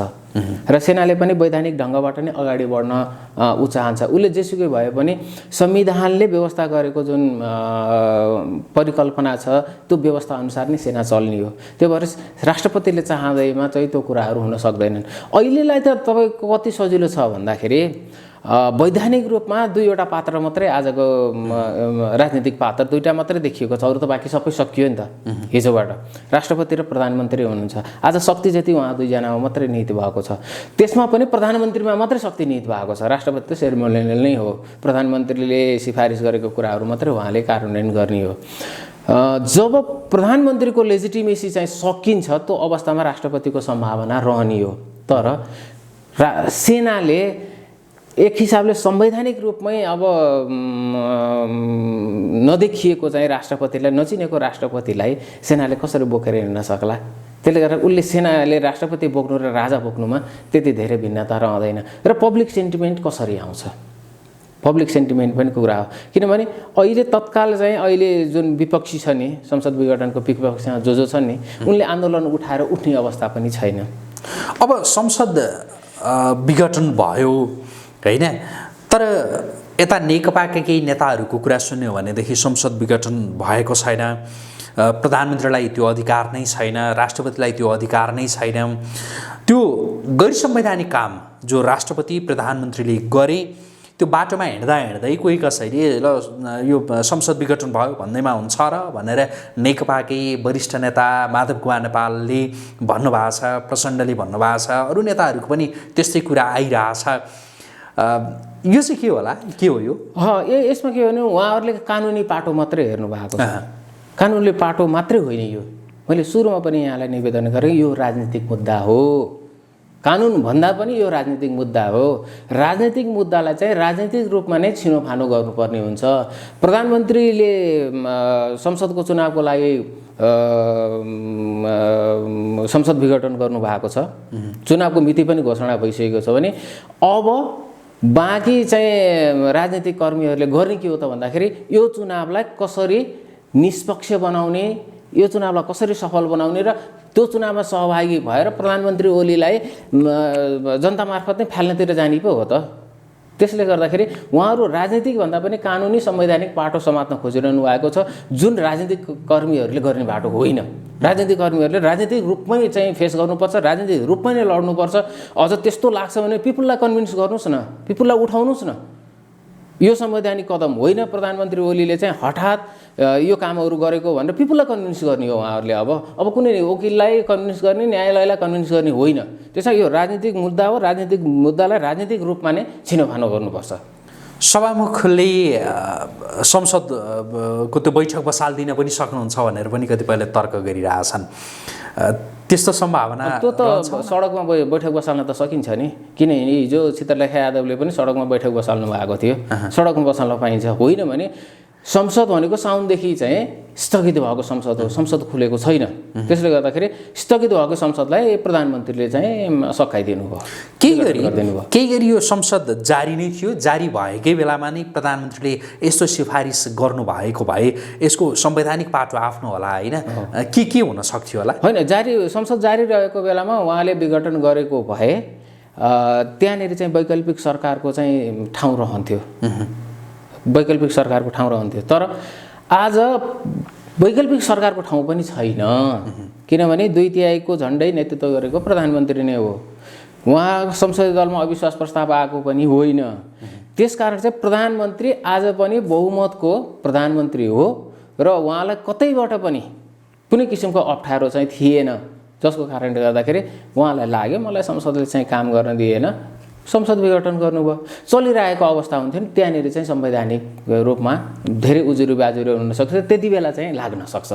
र सेनाले पनि वैधानिक ढङ्गबाट नै अगाडि बढ्न ऊ चाहन्छ। उसले जेसुकै भए पनि संविधानले व्यवस्था गरेको जुन परिकल्पना छ त्यो व्यवस्था अनुसार नै सेना चल्ने हो। त्यो भएर राष्ट्रपतिले चाहँदैमा चाहिँ त्यो कुराहरू हुन सक्दैनन्। अहिलेलाई त तपाईँको कति सजिलो छ भन्दाखेरि वैधानिक रूपमा दुईवटा पात्र मात्रै आजको राजनीतिक पात्र दुईवटा मात्रै देखिएको छ, अरू त बाँकी सबै सकियो नि त हिजोबाट। राष्ट्रपति र प्रधानमन्त्री हुनुहुन्छ। आज शक्ति जति उहाँ दुईजनामा मात्रै निहित भएको छ। त्यसमा पनि प्रधानमन्त्रीमा मात्रै शक्ति निहित भएको छ। राष्ट्रपति त सेरेमोनियल नै हो, प्रधानमन्त्रीले सिफारिस गरेको कुराहरू मात्रै उहाँले कार्यान्वयन गर्ने हो। जब प्रधानमन्त्रीको लेजिटिमेसी चाहिँ सकिन्छ त्यो अवस्थामा राष्ट्रपतिको सम्भावना रहने हो। तर सेनाले एक हिसाबले संवैधानिक रूपमै अब नदेखिएको चाहिँ राष्ट्रपतिलाई, नचिनेको राष्ट्रपतिलाई सेनाले कसरी बोकेर हिँड्न सक्ला? त्यसले गर्दा उसले सेनाले राष्ट्रपति बोक्नु र राजा बोक्नुमा त्यति धेरै भिन्नता रहँदैन। र पब्लिक सेन्टिमेन्ट कसरी आउँछ? पब्लिक सेन्टिमेन्ट पनि कुरा हो। किनभने अहिले तत्काल चाहिँ अहिले जुन विपक्षी छ नि, संसद विघटनको विपक्षमा जो छन् नि, उनले आन्दोलन उठाएर उठ्ने अवस्था पनि छैन। अब संसद विघटन भयो होइन, तर यता नेकपाका केही नेताहरूको कुरा सुन्यो भनेदेखि संसद विघटन भएको छैन, प्रधानमन्त्रीलाई त्यो अधिकार नै छैन, राष्ट्रपतिलाई त्यो अधिकार नै छैन। त्यो गैर संवैधानिक काम जो राष्ट्रपति प्रधानमन्त्रीले गरे त्यो बाटोमा हिँड्दा हिँड्दै कोही कसैले ल यो संसद विघटन भयो भन्दैमा हुन्छ र भनेर नेकपाकै वरिष्ठ नेता माधव कुमार नेपालले भन्नुभएको छ, प्रचण्डले भन्नुभएको छ, अरू नेताहरूको पनि त्यस्तै कुरा आइरहेछ। यो चाहिँ के होला, के हो यो? यसमा के हो भने उहाँहरूले कानुनी पाटो मात्रै हेर्नु भएको छ। कानुनले पाटो मात्रै होइन यो। मैले सुरुमा पनि यहाँलाई निवेदन गरेँ, यो राजनीतिक मुद्दा हो। कानुन भन्दा पनि यो राजनीतिक मुद्दा हो। राजनीतिक मुद्दालाई चाहिँ राजनीतिक रूपमा नै छिनोफानो गर्नुपर्ने हुन्छ। प्रधानमन्त्रीले संसदको चुनावको लागि संसद विघटन गर्नुभएको छ, चुनावको मिति पनि घोषणा भइसकेको छ भने अब बाँकी चाहिँ राजनीतिक कर्मीहरूले गर्ने के हो त भन्दाखेरि यो चुनावलाई कसरी निष्पक्ष बनाउने, यो चुनावलाई कसरी सफल बनाउने र त्यो चुनावमा सहभागी भएर प्रधानमन्त्री ओलीलाई जनता मार्फत नै फाल्नेतिर जाने पो हो त। त्यसले गर्दाखेरि उहाँहरू राजनीतिक भन्दा पनि कानुनी संवैधानिक पाटो समात्न खोजिरहनु भएको छ, जुन राजनीतिक कर्मीहरूले गर्ने बाटो होइन। राजनीतिक कर्मीहरूले राजनीतिक रूपमै चाहिँ फेस गर्नुपर्छ, राजनीतिक रूपमै नै लड्नुपर्छ। अझ त्यस्तो लाग्छ भने पिपुललाई कन्भिन्स गर्नुहोस् न, पिपुललाई उठाउनुहोस् न। यो संवैधानिक कदम होइन प्रधानमन्त्री ओलीले चाहिँ हठात यो कामहरू गरेको भनेर पिपुललाई कन्भिन्स गर्ने हो उहाँहरूले। अब कुनै वकिललाई कन्भिन्स गर्ने, न्यायालयलाई कन्भिन्स गर्ने होइन। त्यसमा यो राजनीतिक मुद्दा हो। राजनीतिक मुद्दालाई राजनीतिक रूपमा नै छिनोफानो गर्नुपर्छ। सभामुखले संसदको त्यो बैठक बसाल्दिन पनि सक्नुहुन्छ भनेर पनि कतिपयले तर्क गरिरहेछन्। त्यस्तो सम्भावना त्यो त सडकमा बैठक बसाल्न त सकिन्छ नि। किनभने हिजो चित्रलेखा यादवले पनि सडकमा बैठक बसाल्नु भएको थियो। सडकमा बसाल्न पाइन्छ। होइन भने संसद भनेको साउनदेखि चाहिँ स्थगित भएको संसद हो, संसद खुलेको छैन। त्यसले गर्दाखेरि स्थगित भएको संसदलाई प्रधानमन्त्रीले चाहिँ सकाइदिनु भयो, केही गरी यो संसद जारी नै थियो। जारी भएकै बेलामा नै प्रधानमन्त्रीले यस्तो सिफारिस गर्नुभएको भए यसको संवैधानिक पाटो आफ्नो होला होइन, के हुन सक्थ्यो होला? होइन, संसद जारी रहेको बेलामा उहाँले विघटन गरेको भए त्यहाँनिर चाहिँ वैकल्पिक सरकारको चाहिँ ठाउँ रहन्थ्यो, वैकल्पिक सरकारको ठाउँ रहन्थ्यो। तर आज वैकल्पिक सरकारको ठाउँ पनि छैन। किनभने 2/3 झन्डै नेतृत्व गरेको प्रधानमन्त्री नै हो। उहाँ संसदीय दलमा अविश्वास प्रस्ताव आएको पनि होइन। त्यसकारण चाहिँ प्रधानमन्त्री आज पनि बहुमतको प्रधानमन्त्री हो र उहाँलाई कतैबाट पनि कुनै किसिमको अप्ठ्यारो चाहिँ थिएन, जसको कारणले गर्दाखेरि उहाँलाई लाग्यो मलाई संसदले चाहिँ काम गर्न दिएन, संसद विघटन गर्नुभयो। चलिरहेको अवस्था हुन्थ्यो नि, त्यहाँनिर चाहिँ संवैधानिक रूपमा धेरै उजुरी बाजुरी हुनसक्छ, त्यति बेला चाहिँ लाग्न सक्छ।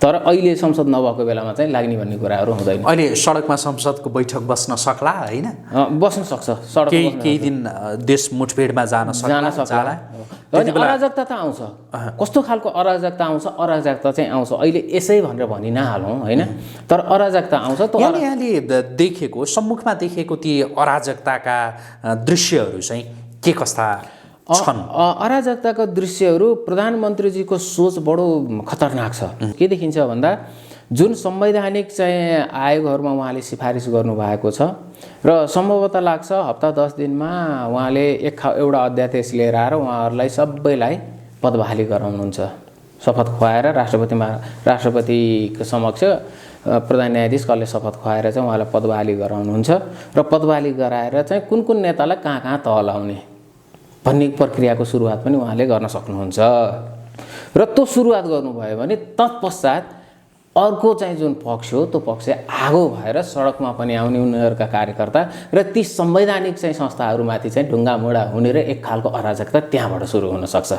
तर अहिले संसद नभएको बेलामा चाहिँ लाग्ने भन्ने कुराहरू हुँदैन। अहिले सडकमा संसदको बैठक बस्न सक्ला होइन? बस्न सक्छ। सडक केही दिन देश मुठभेडमा जान सक्ला। अराजकता त आउँछ। कस्तो खालको अराजकता आउँछ? अराजकता चाहिँ आउँछ। अहिले यसै भनेर भनि नहालौँ होइन, तर अराजकता आउँछ। यहाँले देखेको, सम्मुखमा देखेको ती अराजकताका दृश्यहरू चाहिँ के कस्ता छन्? अराजकताका दृश्यहरू प्रधानमन्त्रीजीको सोच बडो खतरनाक छ। के देखिन्छ भन्दा जुन संवैधानिक चाहिँ आयोगहरूमा उहाँले सिफारिस गर्नुभएको छ र सम्भवतः लाग्छ हप्ता 10 दिनमा उहाँले एउटा अध्यादेश लिएर आएर उहाँहरूलाई सबैलाई पदबहाली गराउनुहुन्छ। शपथ खुवाएर राष्ट्रपतिको समक्ष प्रधान न्यायाधीश कसले शपथ खुवाएर चाहिँ उहाँलाई पदबहाली गराउनुहुन्छ र पदबहाली गराएर चाहिँ कुन कुन नेतालाई कहाँ कहाँ तह लाउने भन्ने प्रक्रियाको सुरुवात पनि उहाँले गर्न सक्नुहुन्छ। र त्यो सुरुवात गर्नुभयो भने तत्पश्चात अर्को चाहिँ जुन पक्ष हो त्यो पक्ष आगो भएर सडकमा पनि आउने उनीहरूका कार्यकर्ता र ती संवैधानिक चाहिँ संस्थाहरूमाथि चाहिँ ढुङ्गामुढा हुने र एक खालको अराजकता त्यहाँबाट सुरु हुन सक्छ।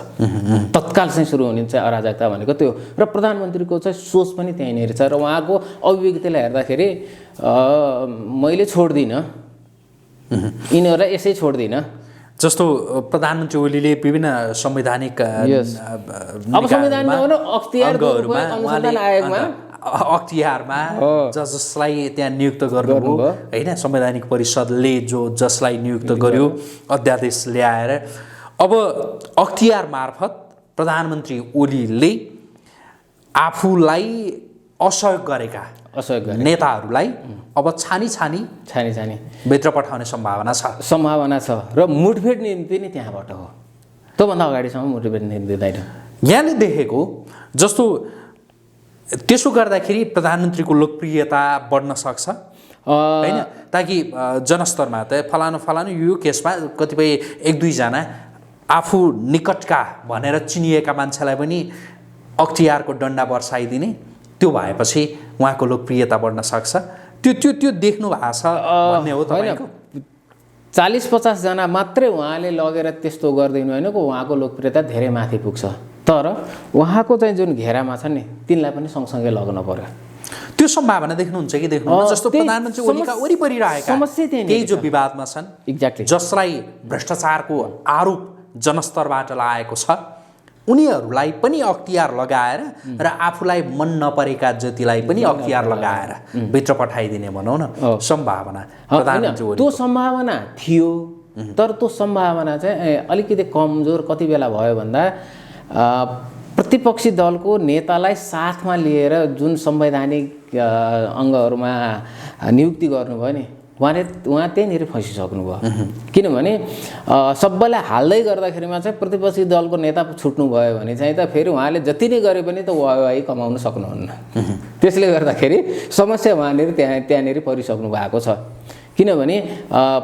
तत्काल चाहिँ सुरु हुने चाहिँ अराजकता भनेको त्यो र प्रधानमन्त्रीको चाहिँ सोच पनि त्यहीँनिर छ र उहाँको अभिव्यक्तिलाई हेर्दाखेरि मैले छोड्दिनँ, यिनीहरूलाई यसै छोड्दिनँ। जस्तो प्रधानमन्त्री ओलीले विभिन्न संवैधानिक अब संविधान अख्तियारमा जसलाई त्यहाँ नियुक्त गर्नुभयो होइन, संवैधानिक परिषदले जसलाई नियुक्त गर्यो अध्यादेश ल्याएर, अब अख्तियार मार्फत प्रधानमन्त्री ओलीले आफूलाई असहयोग गरेका नेताहरूलाई अब छानी भित्र पठाउने सम्भावना छ र मुठभेड निम्ति नै त्यहाँबाट हो। त्योभन्दा अगाडिसम्म मुठभेड दिँदैन। यहाँले देखेको जस्तो त्यसो गर्दाखेरि प्रधानमन्त्रीको लोकप्रियता बढ्न सक्छ होइन, ताकि जनस्तरमा त फलानु यो केसमा कतिपय 1-2 जना आफू निकटका भनेर चिनिएका मान्छेलाई पनि अख्तियारको डन्डा बर्साइदिने, त्यो भएपछि उहाँको लोकप्रियता बढ्न सक्छ। त्यो देख्नु भएको छ भन्ने हो तपाईको? 40-50 जना मात्रै उहाँले लगेर त्यस्तो गर्दिनु होइन को उहाँको लोकप्रियता धेरै माथि पुग्छ। तर उहाँको चाहिँ जुन घेरामा छ नि तिनलाई पनि सँगसँगै लग्न पर्यो। त्यो सम्भावना देख्नुहुन्छ कि देख्नुहुन्न? जस्तो प्रधानमन्त्री ओलीका वरिपरि रहेका केही जो विवादमा छन्, एक्ज्याक्टली जसलाई भ्रष्टाचारको आरोप जनस्तरबाट लागेको छ, उनीहरूलाई पनि अख्तियार लगाएर र आफूलाई मन नपरेका जतिलाई पनि अख्तियार लगाएर भित्र पठाइदिने भनौँ न सम्भावना प्रधानमन्त्री ओली। त्यो सम्भावना थियो, तर त्यो सम्भावना चाहिँ अलिकति कमजोर कति बेला भयो भन्दा प्रतिपक्षी दलको नेतालाई साथमा लिएर जुन संवैधानिक अङ्गहरूमा नियुक्ति गर्नुभयो नि उहाँ त्यहीँनिर फसिसक्नु भयो। किनभने सबैलाई हाल्दै गर्दाखेरिमा चाहिँ प्रतिपक्षी दलको नेता छुट्नु भयो भने चाहिँ त फेरि उहाँले जति नै गरे पनि त वाहवाही कमाउन सक्नुहुन्न। त्यसले गर्दाखेरि समस्या उहाँनिर त्यहाँनिर परिसक्नु भएको छ। किनभने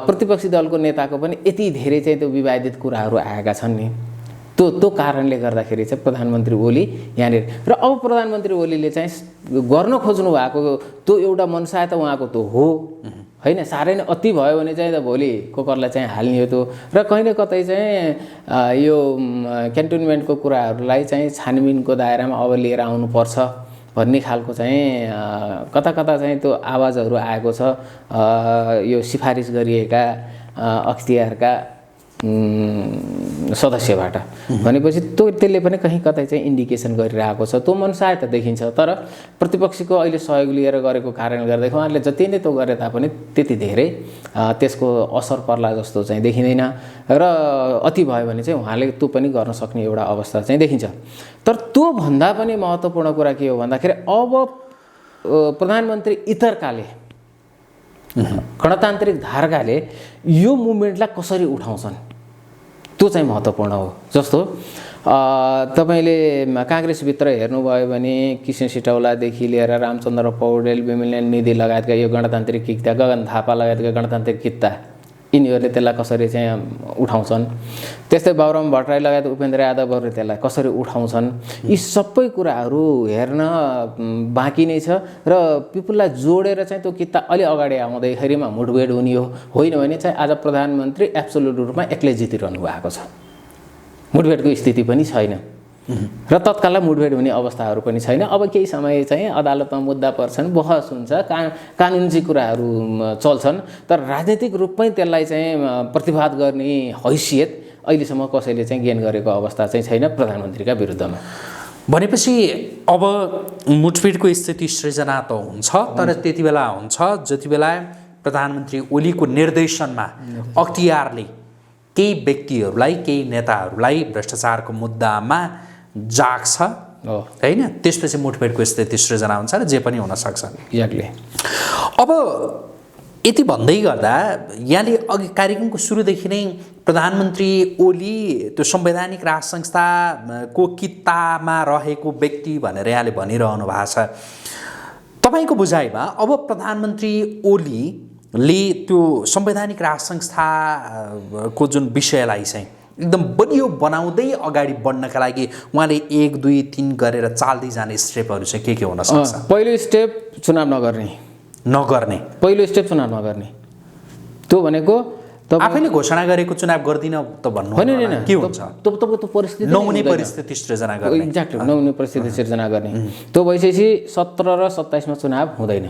प्रतिपक्षी दलको नेताको पनि यति धेरै चाहिँ त्यो विवादित कुराहरू आएका छन् नि, त्यो कारणले गर्दाखेरि चाहिँ प्रधानमन्त्री ओली यहाँनिर र अब प्रधानमन्त्री ओलीले चाहिँ गर्न खोज्नु भएको त्यो एउटा मनसाय त उहाँको त्यो हो होइन। साह्रै नै अति भयो भने चाहिँ त भोलि कोकरलाई चाहिँ हाल्ने हो त्यो, र कहीँ न कतै चाहिँ यो क्यान्टोनमेन्टको कुराहरूलाई चाहिँ छानबिनको दायरामा अब लिएर आउनुपर्छ भन्ने खालको चाहिँ कता चाहिँ त्यो आवाजहरू आएको छ यो सिफारिस गरिएका अख्तियारका सदस्यबाट। भनेपछि त्यसले पनि कहीँ कतै चाहिँ इन्डिकेसन गरिरहेको छ, त्यो मनसाय त देखिन्छ। तर प्रतिपक्षीको अहिले सहयोग लिएर गरेको कारणले गर्दाखेरि उहाँले जति नै त्यो गरे तापनि त्यति धेरै त्यसको असर पर्ला जस्तो चाहिँ देखिँदैन र अति भयो भने चाहिँ उहाँले त्यो पनि गर्न सक्ने एउटा अवस्था चाहिँ देखिन्छ। तर त्योभन्दा पनि महत्त्वपूर्ण कुरा के हो भन्दाखेरि अब प्रधानमन्त्री इतरकाले गणतान्त्रिक धारकाले यो मुभमेन्टलाई कसरी उठाउँछन् त्यो चाहिँ महत्त्वपूर्ण हो। जस्तो तपाईँले काङ्ग्रेसभित्र हेर्नुभयो भने किशन सिटौलादेखि लिएर रामचन्द्र पौडेल, विमल निधि लगायतका यो गणतान्त्रिक किता, गगन थापा लगायतका गणतान्त्रिक किता यिनीहरूले त्यसलाई कसरी चाहिँ उठाउँछन्, त्यस्तै बाबुराम भट्टराई लगायत उपेन्द्र यादवहरूले त्यसलाई कसरी उठाउँछन्, यी सबै कुराहरू हेर्न बाँकी नै छ। र पिपुललाई जोडेर चाहिँ त्यो किता अलि अगाडि आउँदैखेरिमा मुठभेड हुने हो, होइन भने चाहिँ आज प्रधानमन्त्री एब्सोल्युट रूपमा एक्लै जितिरहनु भएको छ, मुठभेडको स्थिति पनि छैन र तत्काललाई मुठभेड हुने अवस्थाहरू पनि छैन। अब केही समय चाहिँ अदालतमा मुद्दा पर्छन्, बहस हुन्छ, कानुनी कुराहरू चल्छन्, तर राजनीतिक रूपमै त्यसलाई चाहिँ प्रतिवाद गर्ने हैसियत अहिलेसम्म कसैले चाहिँ गेन गरेको अवस्था चाहिँ छैन प्रधानमन्त्रीका विरुद्धमा। भनेपछि अब मुठभेडको स्थिति सृजना त हुन्छ, तर त्यति बेला हुन्छ जति बेला प्रधानमन्त्री ओलीको निर्देशनमा अख्तियारले केही व्यक्तिहरूलाई, केही नेताहरूलाई भ्रष्टाचारको मुद्दामा जाग्छ हो होइन, त्यसपछि मुठभेडको स्थिति सृजना हुन्छ र जे पनि हुनसक्छ। एक्ज्याक्टली। अब यति भन्दै गर्दा यहाँले अघि कार्यक्रमको सुरुदेखि नै प्रधानमन्त्री ओली त्यो संवैधानिक राष्ट्र संस्थाको कित्तामा रहेको व्यक्ति भनेर यहाँले भनिरहनु भएको छ। तपाईँको बुझाइमा अब प्रधानमन्त्री ओलीले त्यो संवैधानिक राष्ट्र संस्थाको जुन विषयलाई चाहिँ एकदम बलियो बनाउँदै अगाडि बढ्नका लागि उहाँले 1, 2, 3 गरेर चाल्दै जाने स्टेपहरू चाहिँ के हुन सक्छ? पहिलो स्टेप चुनाव नगर्ने। पहिलो स्टेप चुनाव नगर्ने। त्यो भनेको आफैले घोषणा गरेको चुनाव गर्दिन त भन्नु होइन, के हुन्छ? त्यो परिस्थिति नहुने परिस्थिति सृजना गर्ने। एक्ज्याक्टली, नहुने परिस्थिति सृजना गर्ने। त्यो भइसकेपछि 17 र 27 मा चुनाव हुँदैन।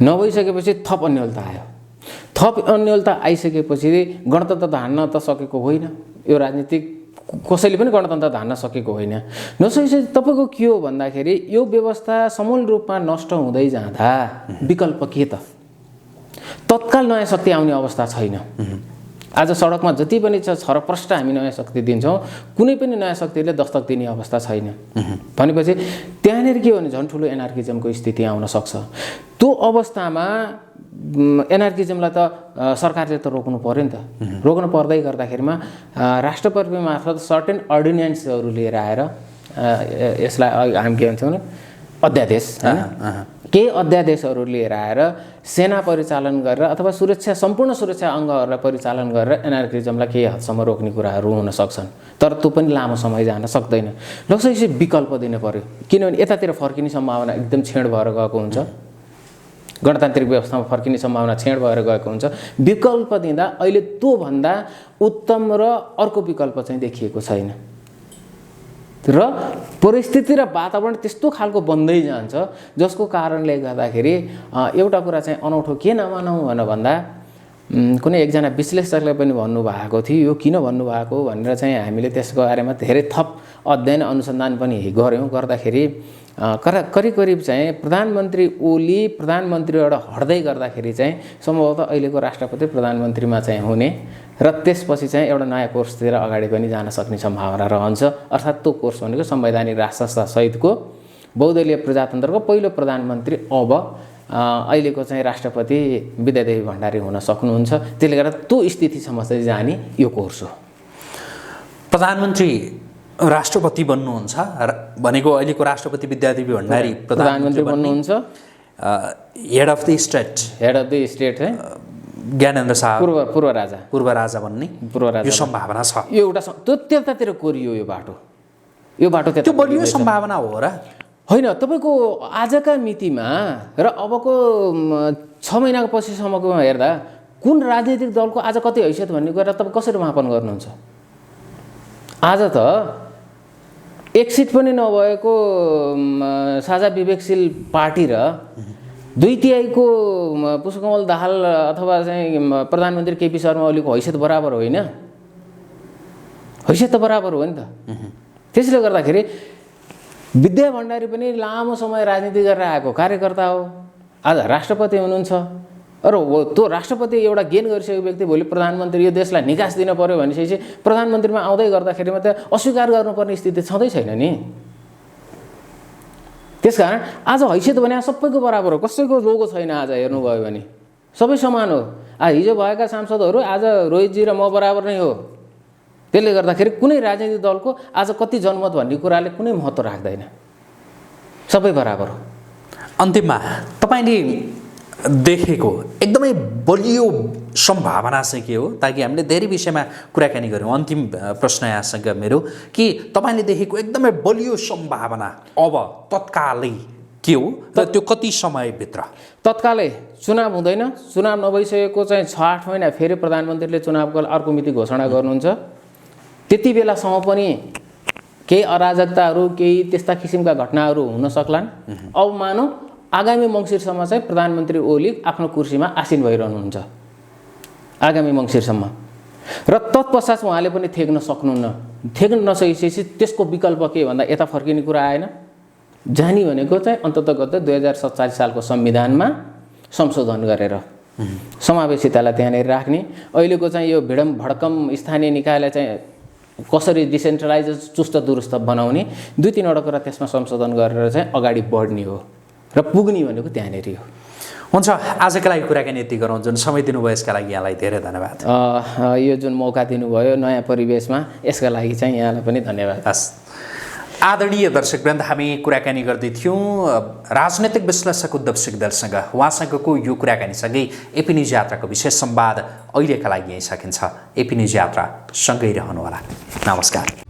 नभइसकेपछि थप अन्यलता आयो। थप अन्यलता आइसकेपछि गणतन्त्र धान्न त सकेको होइन। यो राजनीतिक कसैले पनि गणतन्त्र धान्न सकेको होइन। नसकेपछि तपाईँको के हो भन्दाखेरि यो व्यवस्था समूल रूपमा नष्ट हुँदै जाँदा विकल्प के त? तत्काल नयाँ शक्ति आउने अवस्था छैन। आज सडकमा जति पनि छ छरप्रष्ट हामी नयाँ शक्ति दिन्छौँ, कुनै पनि नयाँ शक्तिले दस्तक दिने अवस्था छैन। भनेपछि त्यहाँनिर के हो भने झन् ठुलो एनार्किजमको स्थिति आउन सक्छ। त्यो अवस्थामा एनार्किजमलाई त सरकारले त रोक्नु पर्यो नि त। रोक्नु पर्दै गर्दाखेरिमा राष्ट्रपति मार्फत सर्टेन अर्डिनेन्सहरू लिएर आएर यसलाई हामी के भन्छौँ भने अध्यादेश, होइन, केही अध्यादेशहरू लिएर आएर सेना परिचालन गरेर अथवा सम्पूर्ण सुरक्षा अङ्गहरूलाई परिचालन गरेर एनार्किजमलाई केही हदसम्म रोक्ने कुराहरू हुन सक्छन्। तर त्यो पनि लामो समय जान सक्दैन। लक्ष्य विकल्प दिनु पर्यो, किनभने यतातिर फर्किने सम्भावना एकदम क्षीण भएर गएको हुन्छ। गणतान्त्रिक व्यवस्थामा फर्किने सम्भावना क्षीण भएर गएको हुन्छ। विकल्प दिँदा अहिले त्योभन्दा उत्तम र अर्को विकल्प चाहिँ देखिएको छैन र परिस्थिति र वातावरण त्यस्तो खालको बन्दै जान्छ जसको कारणले गर्दाखेरि एउटा कुरा चाहिँ अनौठो के नमानौँ भन्दा कुनै एकजना विश्लेषकले पनि भन्नुभएको थियो, यो किन भन्नुभएको भनेर चाहिँ हामीले त्यसको बारेमा धेरै थप अध्ययन अनुसन्धान पनि गऱ्यौँ। गर्दाखेरि करिब चाहिँ प्रधानमन्त्री ओली प्रधानमन्त्रीबाट हट्दै गर्दाखेरि चाहिँ सम्भवतः अहिलेको राष्ट्रपति प्रधानमन्त्रीमा चाहिँ हुने र त्यसपछि चाहिँ एउटा नयाँ कोर्सतिर अगाडि पनि जान सक्ने सम्भावना रहन्छ। अर्थात् त्यो कोर्स भनेको संवैधानिक राष्ट्र संस्था सहितको बहुदलीय प्रजातन्त्रको पहिलो प्रधानमन्त्री अब अहिलेको चाहिँ राष्ट्रपति विद्यादेवी भण्डारी हुन सक्नुहुन्छ। त्यसले गर्दा त्यो स्थितिसम्म चाहिँ जाने यो कोर्स हो। प्रधानमन्त्री राष्ट्रपति बन्नुहुन्छ भनेको अहिलेको राष्ट्रपति विद्यादेवी भण्डारी प्रधानमन्त्री बन्नुहुन्छ। हेड अफ द स्टेट है ज्ञानेन्द्र शाह पूर्व राजा बन्ने पूर्व यो सम्भावना छ। यो एउटा त्यो त्यतातिर कोरियो यो बाटो त्यो बलियो सम्भावना हो र होइन? तपाईँको आजका मितिमा र अबको 6 महिनाको पछिसम्मको हेर्दा कुन राजनीतिक दलको आज कति हैसियत भन्ने कुरा तपाईँ कसरी मापन गर्नुहुन्छ? आज त एक सिट पनि नभएको साझा विवेकशील पार्टी र 2/3 पुष्पकमल दाहाल अथवा चाहिँ प्रधानमन्त्री केपी शर्मा ओलीको हैसियत बराबर होइन? हैसियत त बराबर हो नि त। त्यसले गर्दाखेरि विद्या भण्डारी पनि लामो समय राजनीति गरेर आएको कार्यकर्ता हो। आज राष्ट्रपति हुनुहुन्छ र त्यो राष्ट्रपति एउटा गेन गरिसकेको व्यक्ति भोलि प्रधानमन्त्री यो देशलाई निकास दिन पर्यो भनेपछि प्रधानमन्त्रीमा आउँदै गर्दाखेरिमा त अस्वीकार गर्नुपर्ने स्थिति छँदै छैन नि। त्यसकारण आज हैसियत भने सबैको बराबर हो, कसैको लोगो छैन। आज हेर्नुभयो भने सबै समान हो। हिजो भएका सांसदहरू आज रोहितजी र म बराबर नै हो। त्यसले गर्दाखेरि कुनै राजनीतिक दलको आज कति जनमत भन्ने कुराले कुनै महत्त्व राख्दैन, सबै बराबर हो। अन्तिममा तपाईँले देखेको एकदमै बलियो सम्भावना चाहिँ के हो, ताकि हामीले धेरै विषयमा कुराकानी गऱ्यौँ। अन्तिम प्रश्न यहाँसँग मेरो कि तपाईँले देखेको एकदमै बलियो सम्भावना अब तत्कालै के हो र त्यो कति समयभित्र? तत्कालै चुनाव हुँदैन। चुनाव नभइसकेको चाहिँ 6-8 महिना फेरि प्रधानमन्त्रीले चुनावको अर्को मिति घोषणा गर्नुहुन्छ। त्यति बेलासम्म पनि केही अराजकताहरू केही त्यस्ता किसिमका घटनाहरू हुन सक्लान्। अब मानौँ आगामी मङ्सिरसम्म चाहिँ प्रधानमन्त्री ओली आफ्नो कुर्सीमा आसीन भइरहनुहुन्छ, आगामी मङ्सिरसम्म, र तत्पश्चात उहाँले पनि थेक्न सक्नुहुन्न। थेक्न नसकेपछि त्यसको विकल्प के भन्दा यता फर्किने कुरा आएन। जाने भनेको चाहिँ अन्ततगत 2047 सालको संविधानमा संशोधन गरेर समावेशितालाई त्यहाँनिर राख्ने। अहिलेको चाहिँ यो भिडम भड्कम स्थानीय निकायलाई चाहिँ कसरी डिसेन्ट्रलाइज चुस्त दुरुस्त बनाउने 2-3वटा कुरा त्यसमा संशोधन गरेर चाहिँ अगाडि बढ्ने हो र पुग्ने भनेको त्यहाँनिर हो। हुन्छ, आजका लागि कुराकानी यति गरौँ। जुन समय दिनुभयो यसका लागि यहाँलाई धेरै धन्यवाद। यो जुन मौका दिनुभयो नयाँ परिवेशमा, यसका लागि चाहिँ यहाँलाई पनि धन्यवाद। हस्, आदरणीय दर्शकवृन्द, हामी कुराकानी गर्दै थियौँ राजनैतिक विश्लेषक उद्धव सिग्देलसँग। उहाँसँगको यो कुराकानीसँगै एपी न्युज यात्राको विशेष संवाद अहिलेका लागि यहीँ सकिन्छ। एपी न्युज यात्रा सँगै रहनुहोला। नमस्कार।